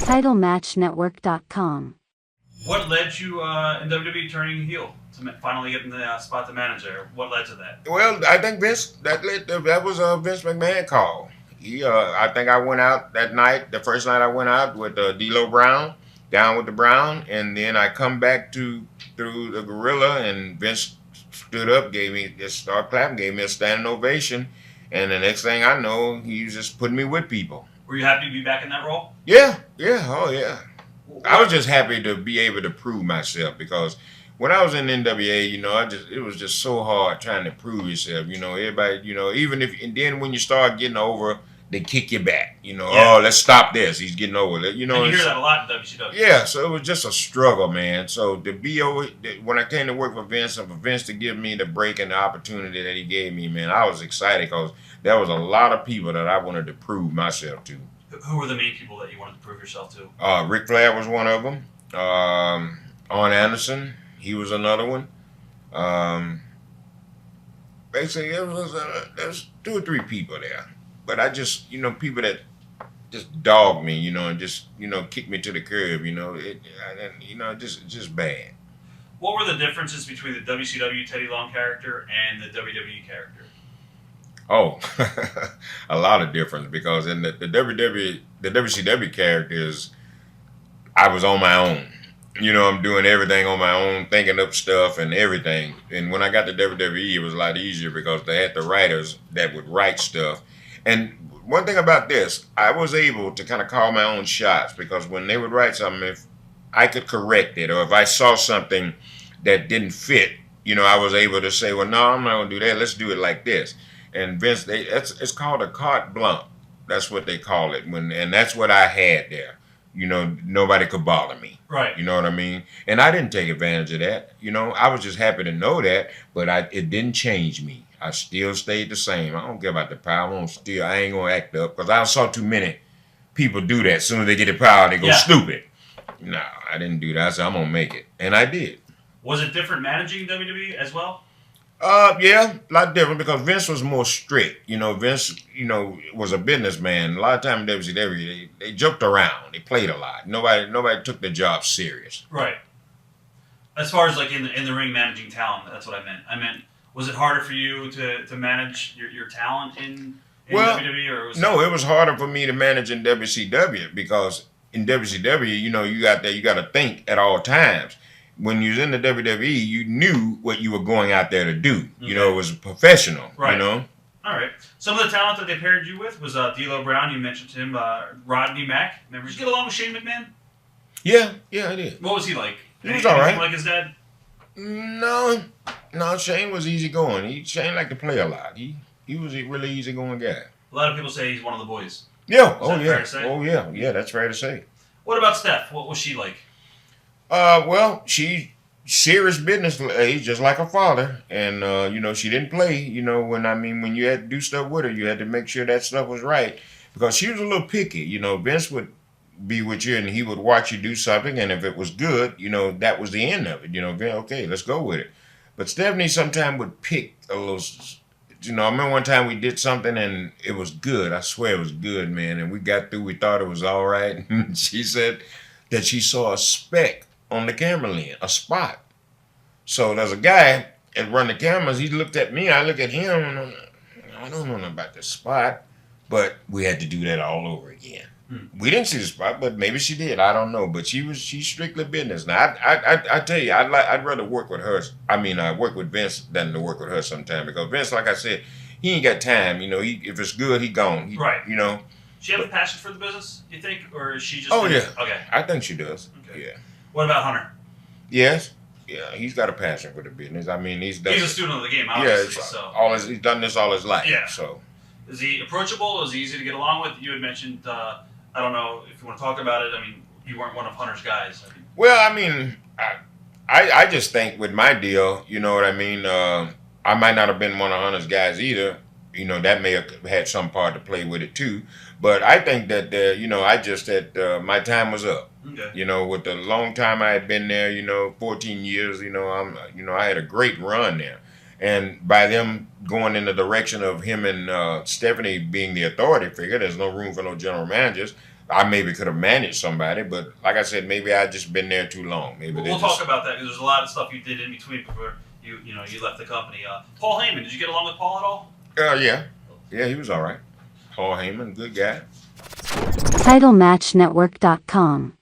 TitleMatchNetwork.com. What led you in WWE turning heel to finally getting the spot to manage there? What led to that? Well, I think that was a Vince McMahon call. I think I went out that night, the first night I went out with D'Lo Brown, down with the Brown, and then I come back through the Gorilla, and Vince stood up, started clapping, gave me a standing ovation, and the next thing I know, he was just putting me with people. Were you happy to be back in that role? Yeah, oh yeah. I was just happy to be able to prove myself, because when I was in NWA, it was just so hard trying to prove yourself. Everybody, even if, and then when you start getting over, they kick you back. Oh, let's stop this. He's getting over it. And you hear that a lot in WCW. Yeah, so it was just a struggle, man. So to be over, when I came to work for Vince, and for Vince to give me the break and the opportunity that he gave me, man, I was excited, because there was a lot of people that I wanted to prove myself to. Who were the main people that you wanted to prove yourself to? Ric Flair was one of them. Arn Anderson, he was another one. Basically, there's 2 or 3 people there. But I just, people that just dogged me, and just, kicked me to the curb, just bad. What were the differences between the WCW Teddy Long character and the WWE character? Oh, a lot of difference, because in the WCW characters, I was on my own. I'm doing everything on my own, thinking up stuff and everything. And when I got to WWE, it was a lot easier, because they had the writers that would write stuff. And one thing about this, I was able to kind of call my own shots, because when they would write something, if I could correct it, or if I saw something that didn't fit, I was able to say, well, no, I'm not going to do that. Let's do it like this. And Vince, it's called a carte blanche. That's what they call it. And that's what I had there. Nobody could bother me. Right. You know what I mean? And I didn't take advantage of that. I was just happy to know that, but it didn't change me. I still stayed the same. I don't care about the power. I ain't going to act up, because I saw too many people do that. As soon as they get the power, they go stupid. No, I didn't do that. I said, I'm going to make it. And I did. Was it different managing WWE as well? Yeah, a lot different, because Vince was more strict. Vince, was a businessman. A lot of time in WCW, they joked around. They played a lot. Nobody took the job serious. Right. As far as like in the ring managing talent, that's what I meant. Was it harder for you to manage your talent in WWE, or no? It was harder for me to manage in WCW, because in WCW, you got to think at all times. When you was in the WWE, you knew what you were going out there to do. Okay. It was professional. Right. All right. Some of the talent that they paired you with was D'Lo Brown. You mentioned him. Rodney Mack. Remember, did you get along with Shane McMahon? Yeah, I did. What was he like? He was all right. Like his dad? No, Shane was easygoing. Shane liked to play a lot. He was a really easygoing guy. A lot of people say he's one of the boys. Yeah. Fair to say? Oh yeah. Yeah, that's fair to say. What about Steph? What was she like? Well, she serious business age, just like her father, and she didn't play. When you had to do stuff with her, you had to make sure that stuff was right, because she was a little picky. Vince would be with you, and he would watch you do something, and if it was good, that was the end of it. Okay, let's go with it. But Stephanie sometimes would pick a little. I remember one time we did something and it was good. I swear it was good, man. And we got through. We thought it was all right. She said that she saw a speck on the camera lens, a spot. So there's a guy that run the cameras. He looked at me. I look at him. And I don't know nothing about the spot, but we had to do that all over again. We didn't see the spot, but maybe she did. I don't know. But she's strictly business. Now I tell you, I'd rather work with her. Work with Vince than to work with her sometime, because Vince, like I said, he ain't got time. If it's good, he gone. Right. She have a passion for the business, you think, or is she just? Oh yeah. Okay. I think she does. Okay. Yeah. What about Hunter? Yes. Yeah, he's got a passion for the business. He's a student of the game, obviously. He's done this all his life. Yeah. So. Is he approachable? Is he easy to get along with? You had mentioned. I don't know if you want to talk about it. You weren't one of Hunter's guys. I just think with my deal, you know what I mean. I might not have been one of Hunter's guys either. That may have had some part to play with it too. But I think that my time was up. Okay. With the long time I had been there, 14 years. I had a great run there, and by them going in the direction of him and Stephanie being the authority figure, there's no room for no general managers. I maybe could have managed somebody, but like I said, maybe I just been there too long. Maybe we'll talk about that because there's a lot of stuff you did in between before you left the company. Paul Heyman, did you get along with Paul at all? Yeah, he was all right. Paul Heyman, good guy. TitleMatchNetwork.com